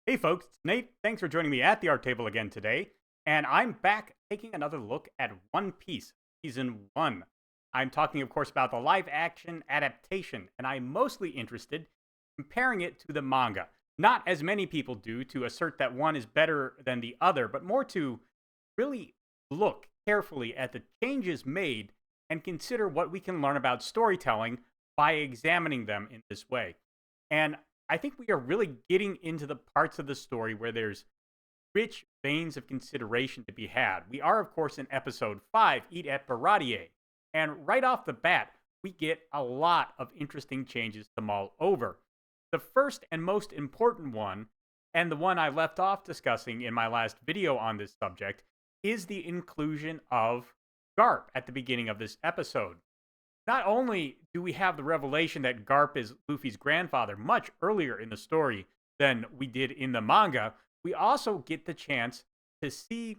Hey folks, it's Nate. Thanks for joining me at the art table again today. And I'm back taking another look at One Piece, Season 1. I'm talking, of course, about the live action adaptation, and I'm mostly interested comparing it to the manga. Not as many people do to assert that one is better than the other, but more to really look carefully at the changes made and consider what we can learn about storytelling by examining them in this way. And I think we are really getting into the parts of the story where there's rich veins of consideration to be had. We are, of course, in episode 5, Eat at Baratier. And right off the bat, we get a lot of interesting changes to mull over. The first and most important one, and the one I left off discussing in my last video on this subject, is the inclusion of Garp at the beginning of this episode. Not only do we have the revelation that Garp is Luffy's grandfather much earlier in the story than we did in the manga, we also get the chance to see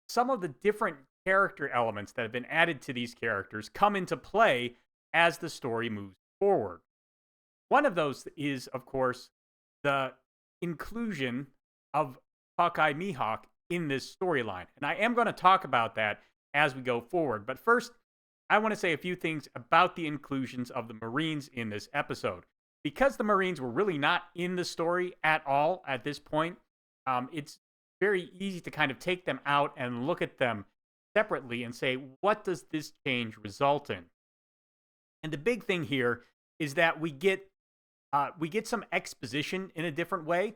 some of the different character elements that have been added to these characters come into play as the story moves forward. One of those is, of course, the inclusion of Hawkeye Mihawk in this storyline. And I am going to talk about that as we go forward. But first, I want to say a few things about the inclusions of the Marines in this episode. Because the Marines were really not in the story at all at this point, it's very easy to kind of take them out and look at them separately and say, what does this change result in? And the big thing here is that we get some exposition in a different way,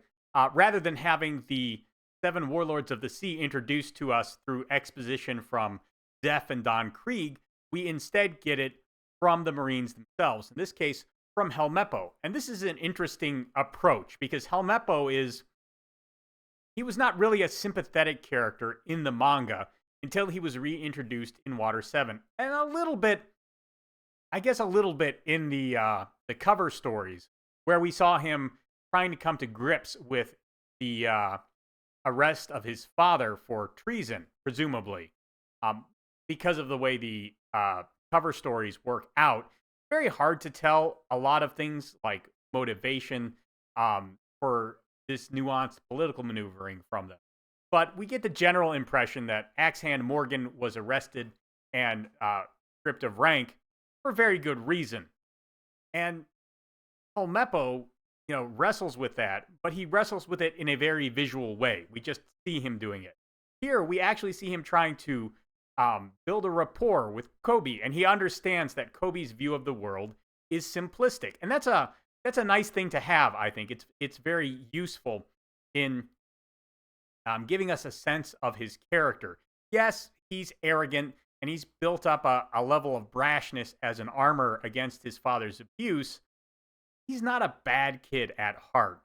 rather than having the seven warlords of the sea introduced to us through exposition from Zeph and Don Krieg. We instead get it from the Marines themselves, in this case, from Helmeppo. And this is an interesting approach because he was not really a sympathetic character in the manga until he was reintroduced in Water 7. And a little bit in the cover stories where we saw him trying to come to grips with the arrest of his father for treason, presumably. Because of the way the cover stories work out, very hard to tell a lot of things like motivation for this nuanced political maneuvering from them. But we get the general impression that Axe-Hand Morgan was arrested and stripped of rank for very good reason. And Helmeppo, wrestles with that, but he wrestles with it in a very visual way. We just see him doing it. Here, we actually see him trying to build a rapport with Kobe, and he understands that Kobe's view of the world is simplistic, and that's a nice thing to have. I think it's very useful in giving us a sense of his character. Yes, he's arrogant, and he's built up a level of brashness as an armor against his father's abuse. He's not a bad kid at heart,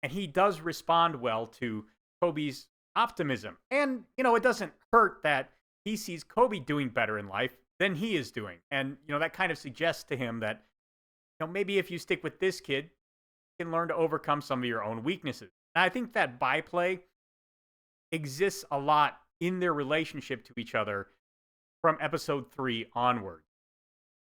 and he does respond well to Kobe's optimism. And it doesn't hurt that he sees Kobe doing better in life than he is doing. And, that kind of suggests to him that, maybe if you stick with this kid, you can learn to overcome some of your own weaknesses. And I think that byplay exists a lot in their relationship to each other from episode 3 onward.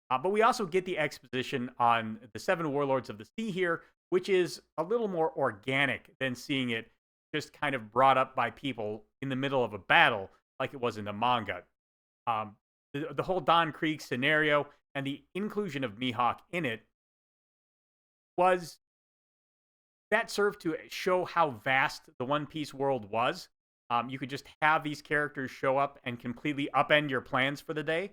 But we also get the exposition on the seven warlords of the sea here, which is a little more organic than seeing it just kind of brought up by people in the middle of a battle like it was in the manga. The whole Don Krieg scenario and the inclusion of Mihawk in it served to show how vast the One Piece world was. You could just have these characters show up and completely upend your plans for the day.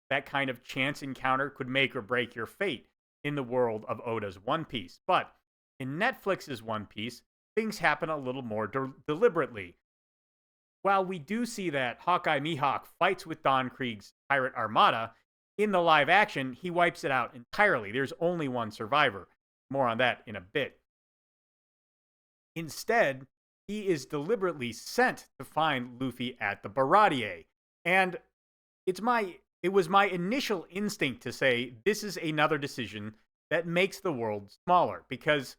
That kind of chance encounter could make or break your fate in the world of Oda's One Piece. But in Netflix's One Piece, things happen a little more deliberately. While we do see that Hawkeye Mihawk fights with Don Krieg's pirate armada, in the live action, he wipes it out entirely. There's only one survivor. More on that in a bit. Instead, he is deliberately sent to find Luffy at the Baratier. And it was my initial instinct to say this is another decision that makes the world smaller, because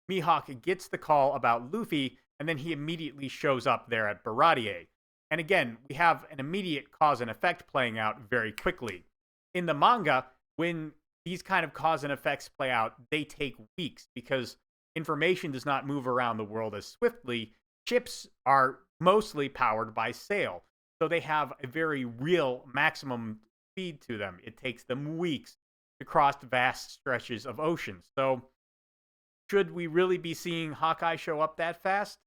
Mihawk gets the call about Luffy, and then he immediately shows up there at Baratier. And again, we have an immediate cause and effect playing out very quickly. In the manga, when these kind of cause and effects play out, they take weeks, because information does not move around the world as swiftly, ships are mostly powered by sail. So they have a very real maximum speed to them. It takes them weeks to cross vast stretches of ocean. So should we really be seeing Hawkeye show up that fast?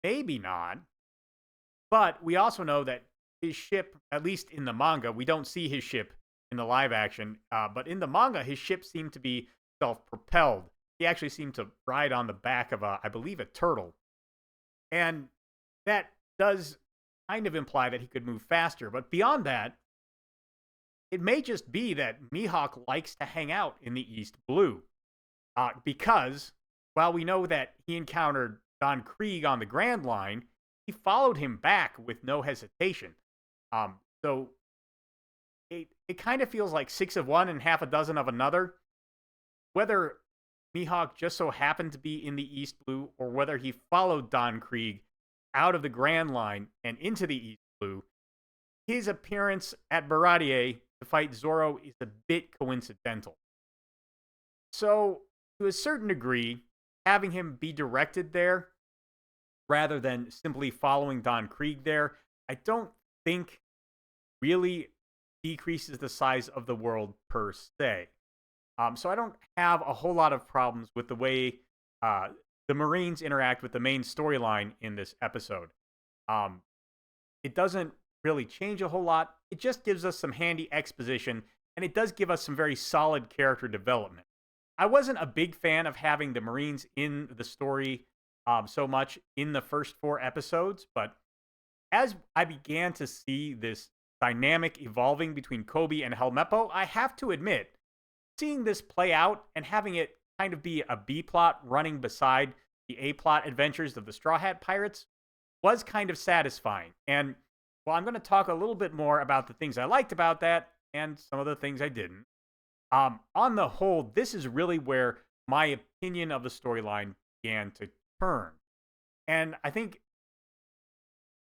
Maybe not. But we also know that his ship, at least in the manga, we don't see his ship in the live action, but in the manga, his ship seemed to be self-propelled. He actually seemed to ride on the back of I believe, a turtle. And that does kind of imply that he could move faster. But beyond that, it may just be that Mihawk likes to hang out in the East Blue. Because while we know that he encountered Don Krieg on the Grand Line, he followed him back with no hesitation. So it kind of feels like six of one and half a dozen of another. Whether Mihawk just so happened to be in the East Blue or whether he followed Don Krieg out of the Grand Line and into the East Blue, his appearance at Baradier to fight Zoro is a bit coincidental. So, to a certain degree, having him be directed there rather than simply following Don Krieg there, I don't think really decreases the size of the world per se. So I don't have a whole lot of problems with the way the Marines interact with the main storyline in this episode. It doesn't really change a whole lot. It just gives us some handy exposition, and it does give us some very solid character development. I wasn't a big fan of having the Marines in the story so much in the first 4 episodes, but as I began to see this dynamic evolving between Kobe and Helmeppo, I have to admit, seeing this play out and having it kind of be a B plot running beside the A plot adventures of the Straw Hat Pirates was kind of satisfying. And well, I'm going to talk a little bit more about the things I liked about that and some of the things I didn't. On the whole, this is really where my opinion of the storyline began to turn. And I think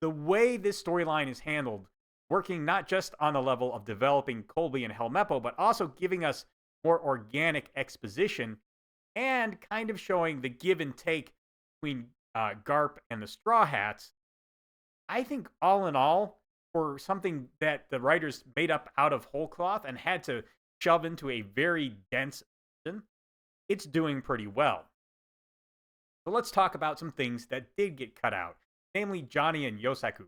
the way this storyline is handled, working not just on the level of developing Colby and Helmeppo, but also giving us more organic exposition and kind of showing the give and take between Garp and the Straw Hats, I think all in all, for something that the writers made up out of whole cloth and had to shove into a very dense season, it's doing pretty well. So let's talk about some things that did get cut out, namely Johnny and Yosaku.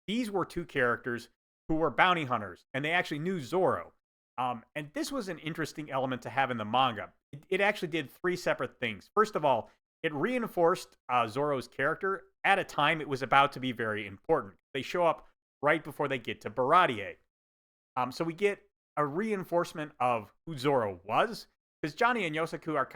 These were 2 characters who were bounty hunters, and they actually knew Zoro. And this was an interesting element to have in the manga. It actually did 3 separate things. First of all, it reinforced Zoro's character at a time it was about to be very important. They show up right before they get to Baradier. So we get a reinforcement of who Zoro was, because Johnny and Yosaku are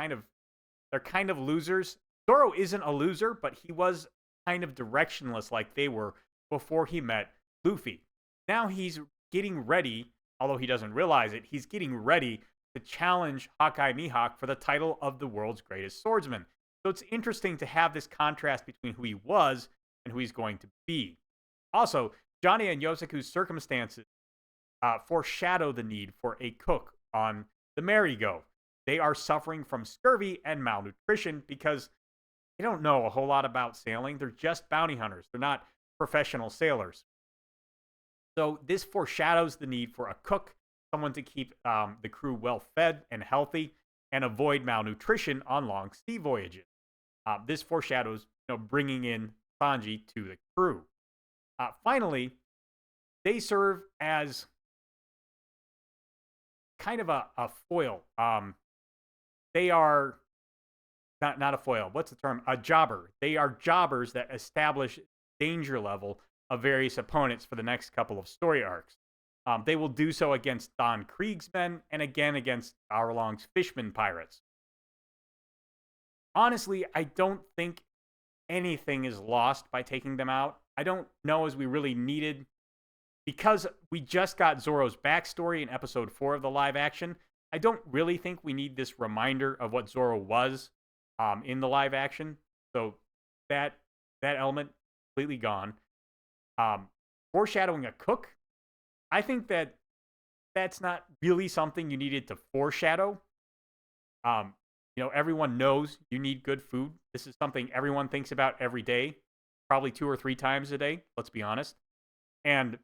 they're kind of losers. Zoro isn't a loser, but he was kind of directionless like they were before he met Luffy. Now he's getting ready, although he doesn't realize it, he's getting ready to challenge Hawkeye Mihawk for the title of the world's greatest swordsman. So it's interesting to have this contrast between who he was and who he's going to be. Also, Johnny and Yosaku's circumstances foreshadow the need for a cook on the Merry-Go. They are suffering from scurvy and malnutrition because they don't know a whole lot about sailing. They're just bounty hunters. They're not professional sailors. So this foreshadows the need for a cook, someone to keep the crew well fed and healthy and avoid malnutrition on long sea voyages. This foreshadows bringing in Sanji to the crew. Finally, they serve as kind of a foil. They are not a foil. What's the term? A jobber. They are jobbers that establish danger level of various opponents for the next couple of story arcs. They will do so against Don Krieg's men and again against Hourlong's Fishman pirates. Honestly, I don't think anything is lost by taking them out. I don't know as we really needed, because we just got Zoro's backstory in episode 4 of the live action. I don't really think we need this reminder of what Zoro was in the live action. So that element completely gone. Foreshadowing a cook, I think that's not really something you needed to foreshadow. Everyone knows you need good food. This is something everyone thinks about every day, probably 2 or 3 times a day, let's be honest. And,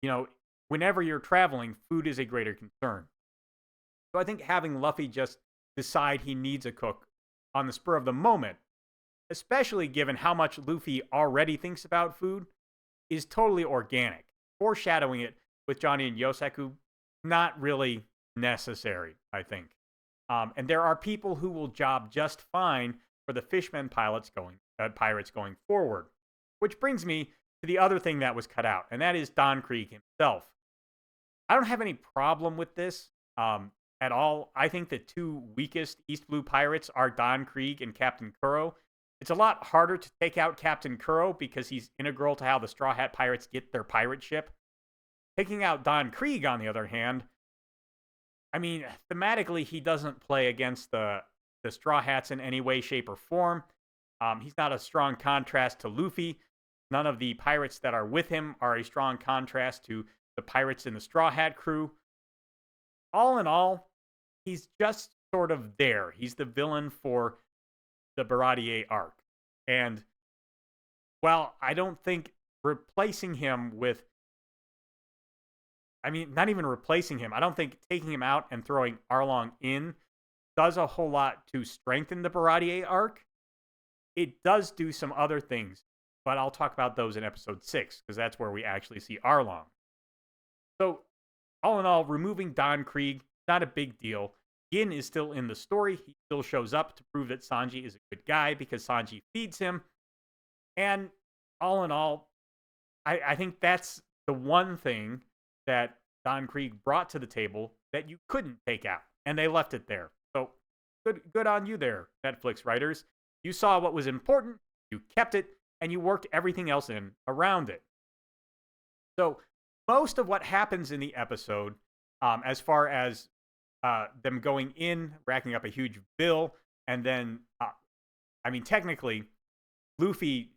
you know, whenever you're traveling, food is a greater concern. So I think having Luffy just decide he needs a cook on the spur of the moment, especially given how much Luffy already thinks about food, is totally organic. Foreshadowing it with Johnny and Yosaku, not really necessary, I think. And there are people who will job just fine for the fishmen pirates going forward. Which brings me to the other thing that was cut out, and that is Don Krieg himself. I don't have any problem with this at all. I think the two weakest East Blue pirates are Don Krieg and Captain Kuro. It's a lot harder to take out Captain Kuro because he's integral to how the Straw Hat Pirates get their pirate ship. Taking out Don Krieg, on the other hand, I mean, thematically, he doesn't play against the Straw Hats in any way, shape, or form. He's not a strong contrast to Luffy. None of the pirates that are with him are a strong contrast to the pirates in the Straw Hat crew. All in all, he's just sort of there. He's the villain for the Baratier arc. And while I don't think replacing him with, not even replacing him, I don't think taking him out and throwing Arlong in does a whole lot to strengthen the Baratier arc. It does do some other things, but I'll talk about those in episode 6, because that's where we actually see Arlong. So, all in all, removing Don Krieg, not a big deal. Gin is still in the story. He still shows up to prove that Sanji is a good guy because Sanji feeds him. And all in all, I think that's the one thing that Don Krieg brought to the table that you couldn't take out. And they left it there. So good on you there, Netflix writers. You saw what was important, you kept it, and you worked everything else in around it. So most of what happens in the episode, as far as them going in, racking up a huge bill, and then, technically, Luffy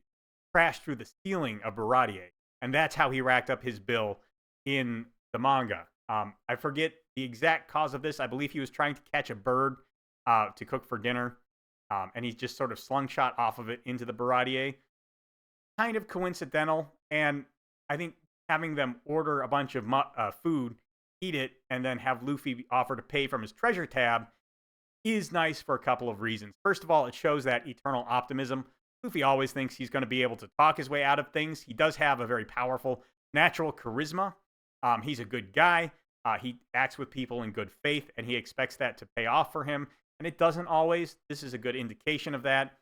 crashed through the ceiling of Baratier, and that's how he racked up his bill in the manga. I forget the exact cause of this. I believe he was trying to catch a bird to cook for dinner, and he just sort of slingshot off of it into the Baratier. Kind of coincidental, and I think having them order a bunch of food, eat it, and then have Luffy offer to pay from his treasure tab is nice for a couple of reasons. First of all, it shows that eternal optimism. Luffy always thinks he's going to be able to talk his way out of things. He does have a very powerful natural charisma. He's a good guy. He acts with people in good faith, and he expects that to pay off for him. And it doesn't always. This is a good indication of that.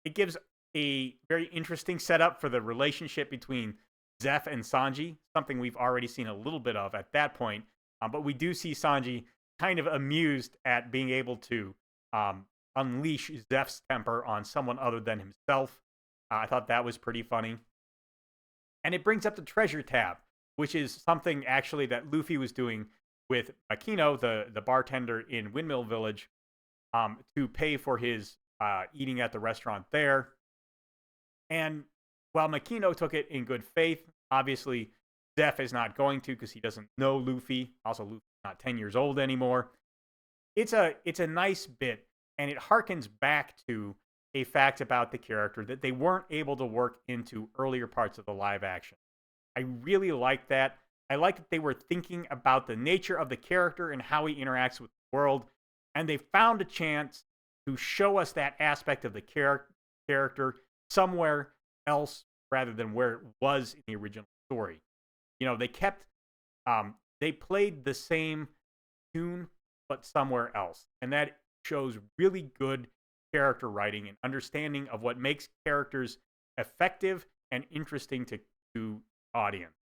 It gives a very interesting setup for the relationship between Zeph and Sanji, something we've already seen a little bit of at that point. But we do see Sanji kind of amused at being able to unleash Zeph's temper on someone other than himself. I thought that was pretty funny. And it brings up the treasure tab, which is something actually that Luffy was doing with Makino, the bartender in Windmill Village, to pay for his eating at the restaurant there. And while Makino took it in good faith, obviously Zeph is not going to because he doesn't know Luffy. Also, Luffy's not 10 years old anymore. It's a nice bit, and it harkens back to a fact about the character that they weren't able to work into earlier parts of the live action. I really like that. I like that they were thinking about the nature of the character and how he interacts with the world, and they found a chance to show us that aspect of the character somewhere else rather than where it was in the original story. They kept, they played the same tune, but somewhere else. And that shows really good character writing and understanding of what makes characters effective and interesting to audience.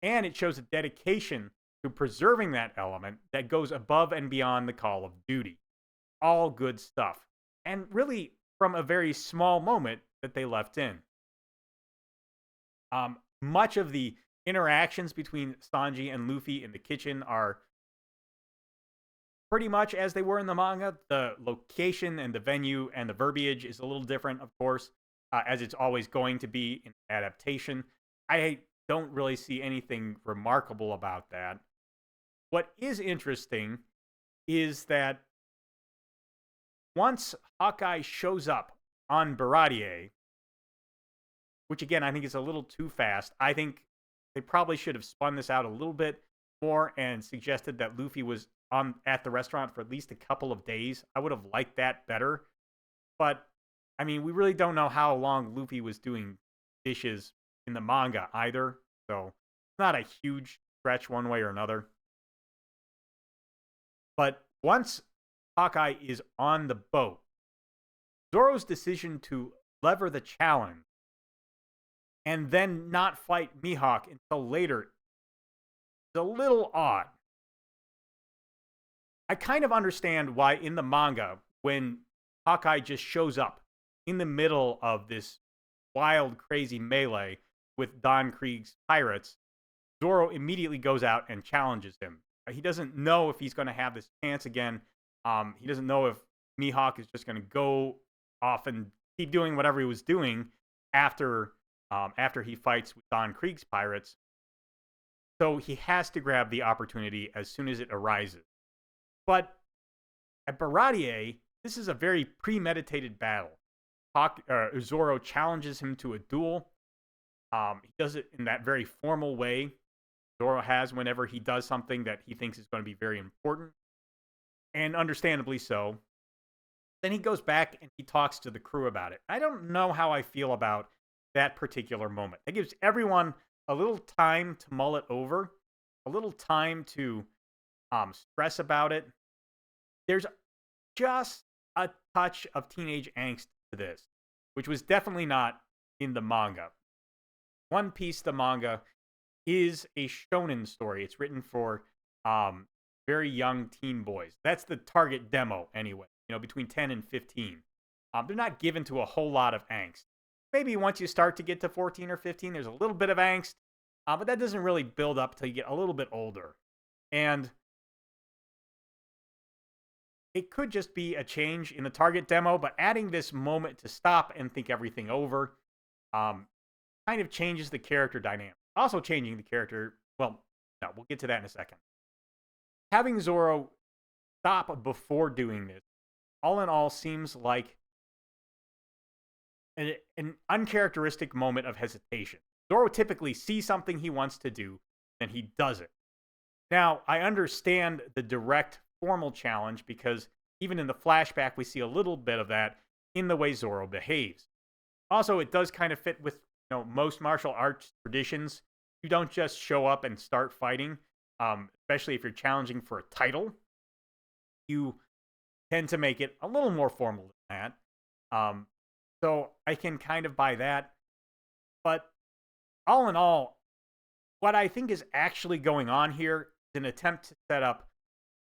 And it shows a dedication to preserving that element that goes above and beyond the call of duty. All good stuff. And really from a very small moment that they left in. Much of the interactions between Sanji and Luffy in the kitchen are pretty much as they were in the manga. The location and the venue and the verbiage is a little different, of course, as it's always going to be in adaptation. I don't really see anything remarkable about that. What is interesting is that once Hawkeye shows up on Baradier, which again I think is a little too fast. I think they probably should have spun this out a little bit more and suggested that Luffy was on at the restaurant for at least a couple of days. I would have liked that better. But I mean, we really don't know how long Luffy was doing dishes in the manga either. So it's not a huge stretch one way or another. But once Hawkeye is on the boat, Zoro's decision to lever the challenge and then not fight Mihawk until later is a little odd. I kind of understand why in the manga, when Hawkeye just shows up in the middle of this wild, crazy melee with Don Krieg's pirates, Zoro immediately goes out and challenges him. He doesn't know if he's going to have this chance again. He doesn't know if Mihawk is just going to go off and keep doing whatever he was doing after he fights with Don Krieg's pirates. So he has to grab the opportunity as soon as it arises. But at Baradier, this is a very premeditated battle. Zoro challenges him to a duel. He does it in that very formal way Zoro has whenever he does something that he thinks is going to be very important. And understandably so. Then he goes back and he talks to the crew about it. I don't know how I feel about that particular moment. It gives everyone a little time to mull it over, a little time to stress about it. There's just a touch of teenage angst to this, which was definitely not in the manga. One Piece, the manga, is a shonen story. It's written for very young teen boys. That's the target demo anyway, between 10 and 15. They're not given to a whole lot of angst. Maybe once you start to get to 14 or 15, there's a little bit of angst, but that doesn't really build up until you get a little bit older. And it could just be a change in the target demo, but adding this moment to stop and think everything over kind of changes the character dynamic. Also changing the character, well, no, we'll get to that in a second. Having Zoro stop before doing this, all in all, seems like an uncharacteristic moment of hesitation. Zoro typically sees something he wants to do, and he does it. Now, I understand the direct formal challenge because even in the flashback, we see a little bit of that in the way Zoro behaves. Also, it does kind of fit with most martial arts traditions. You don't just show up and start fighting, especially if you're challenging for a title. You tend to make it a little more formal than that. So I can kind of buy that. But all in all, what I think is actually going on here is an attempt to set up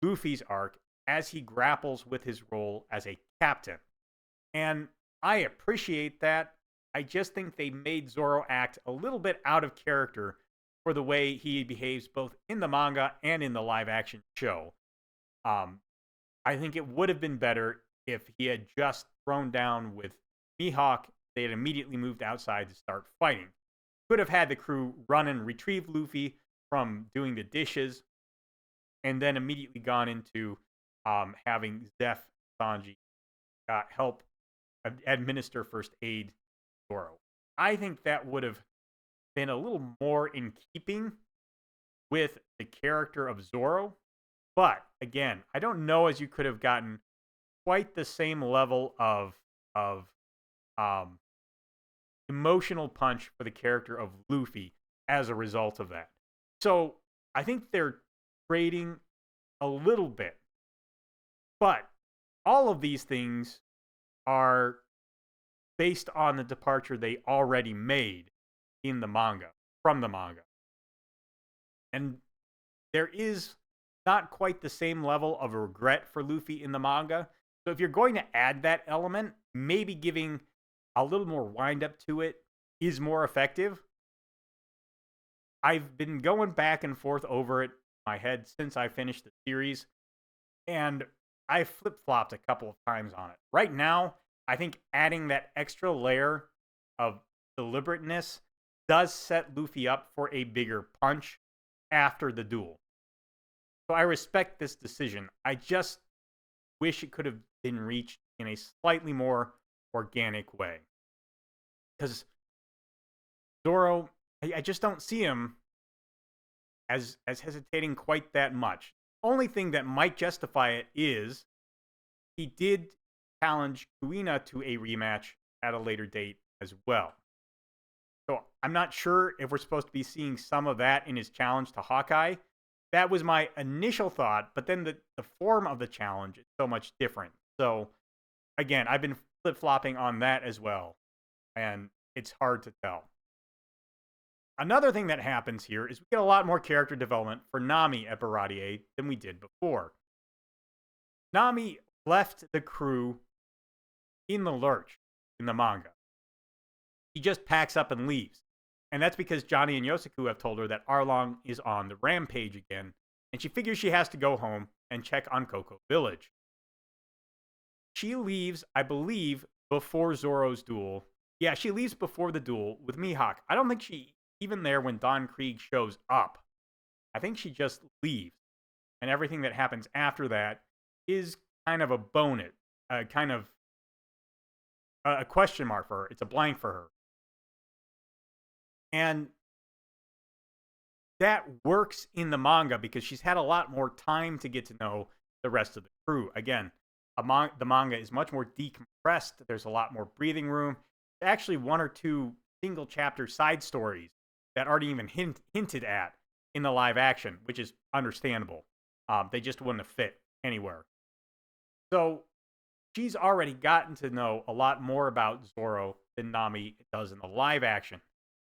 Luffy's arc as he grapples with his role as a captain. And I appreciate that. I just think they made Zoro act a little bit out of character for the way he behaves both in the manga and in the live-action show. I think it would have been better if he had just thrown down with Mihawk. They had immediately moved outside to start fighting. Could have had the crew run and retrieve Luffy from doing the dishes, and then immediately gone into having Zeph Sanji help administer first aid to Zoro. I think that would have been a little more in keeping with the character of Zoro. But again, I don't know as you could have gotten quite the same level of emotional punch for the character of Luffy as a result of that. So I think they're trading a little bit. But all of these things are based on the departure they already made in the manga, from the manga. And there is not quite the same level of regret for Luffy in the manga. So if you're going to add that element, maybe giving a little more wind up to it is more effective. I've been going back and forth over it in my head since I finished the series, and I flip-flopped a couple of times on it. Right now, I think adding that extra layer of deliberateness does set Luffy up for a bigger punch after the duel. So I respect this decision. I just wish it could have been reached in a slightly more organic way. Because Zoro, I just don't see him as hesitating quite that much. Only thing that might justify it is he did challenge Kuina to a rematch at a later date as well. So I'm not sure if we're supposed to be seeing some of that in his challenge to Hawkeye. That was my initial thought, but then the form of the challenge is so much different. So again, I've been flip-flopping on that as well, and it's hard to tell. Another thing that happens here is we get a lot more character development for Nami at Baradier than we did before. Nami left the crew in the lurch in the manga. He just packs up and leaves. And that's because Johnny and Yosaku have told her that Arlong is on the rampage again, and she figures she has to go home and check on Coco Village. She leaves, I believe, before Zoro's duel. Yeah, she leaves before the duel with Mihawk. I don't think she even there when Don Krieg shows up. I think she just leaves. And everything that happens after that is kind of a bonus, kind of a question mark for her. It's a blank for her. And that works in the manga because she's had a lot more time to get to know the rest of the crew. Again, the manga is much more decompressed. There's a lot more breathing room. Actually, one or two single chapter side stories that aren't even hinted at in the live action, which is understandable. They just wouldn't have fit anywhere. So she's already gotten to know a lot more about Zoro than Nami does in the live action.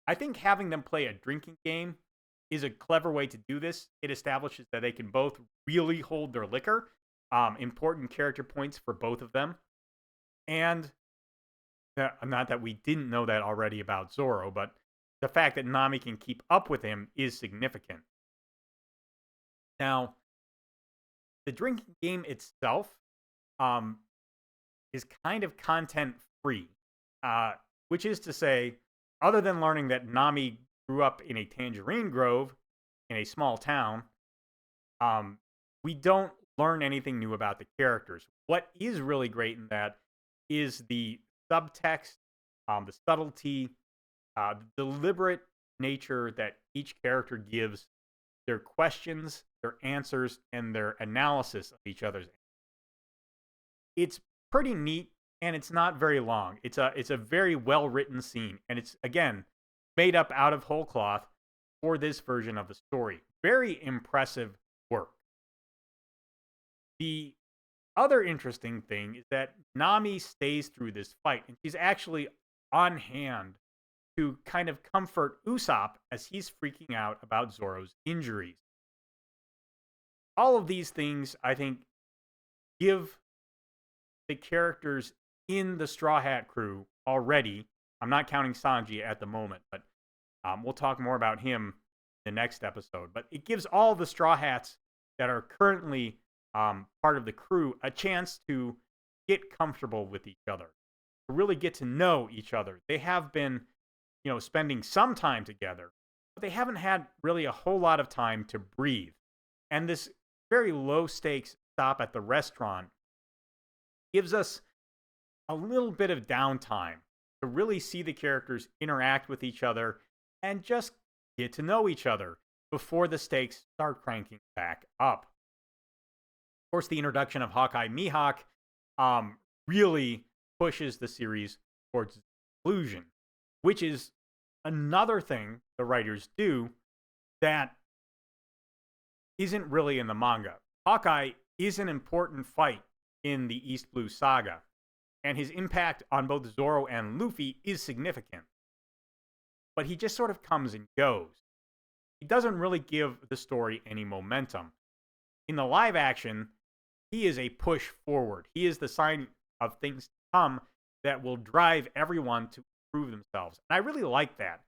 I think having them play a drinking game is a clever way to do this. It establishes that they can both really hold their liquor, important character points for both of them. And not that we didn't know that already about Zoro, but the fact that Nami can keep up with him is significant. Now, the drinking game itself is kind of content-free, which is to say, other than learning that Nami grew up in a tangerine grove in a small town, we don't learn anything new about the characters. What is really great in that is the subtext, the subtlety, the deliberate nature that each character gives their questions, their answers, and their analysis of each other's. It's pretty neat, and it's not very long. It's a very well-written scene, and it's, again, made up out of whole cloth for this version of the story. Very impressive work. The other interesting thing is that Nami stays through this fight, and she's actually on hand to kind of comfort Usopp as he's freaking out about Zoro's injuries. All of these things, I think, give the characters in the Straw Hat crew already. I'm not counting Sanji at the moment, but we'll talk more about him in the next episode. But it gives all the Straw Hats that are currently part of the crew a chance to get comfortable with each other, to really get to know each other. They have been, spending some time together, but they haven't had really a whole lot of time to breathe. And this very low stakes stop at the restaurant gives us a little bit of downtime to really see the characters interact with each other and just get to know each other before the stakes start cranking back up. Of course, the introduction of Hawkeye Mihawk really pushes the series towards conclusion, which is another thing the writers do that isn't really in the manga. Hawkeye is an important fight in the East Blue Saga, and his impact on both Zoro and Luffy is significant. But he just sort of comes and goes. He doesn't really give the story any momentum. In the live action, he is a push forward. He is the sign of things to come that will drive everyone to improve themselves. And I really like that.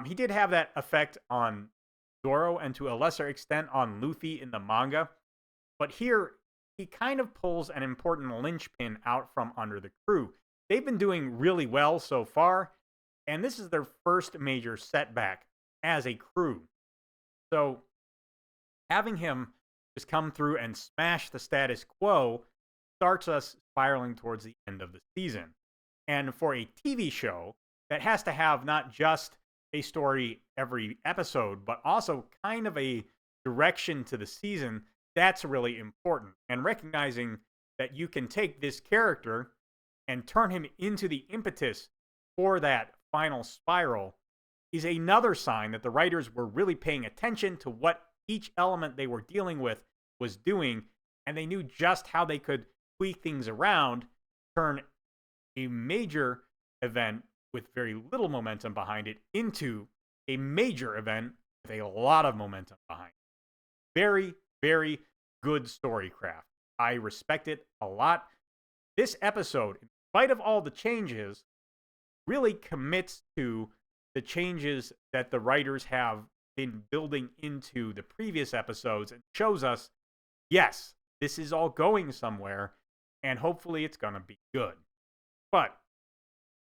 He did have that effect on Zoro and to a lesser extent on Luffy in the manga. But here, he kind of pulls an important linchpin out from under the crew. They've been doing really well so far, and this is their first major setback as a crew. So having him just come through and smash the status quo starts us spiraling towards the end of the season. And for a TV show that has to have not just a story every episode, but also kind of a direction to the season, that's really important. And recognizing that you can take this character and turn him into the impetus for that final spiral is another sign that the writers were really paying attention to what each element they were dealing with was doing, and they knew just how they could tweak things around, turn a major event with very little momentum behind it into a major event with a lot of momentum behind it. Very, very good story craft. I respect it a lot. This episode, in spite of all the changes, really commits to the changes that the writers have been building into the previous episodes and shows us, yes, this is all going somewhere, and hopefully it's going to be good. But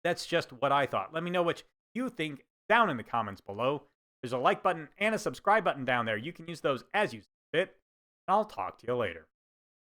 that's just what I thought. Let me know what you think down in the comments below. There's a like button and a subscribe button down there. You can use those as you see fit, and I'll talk to you later.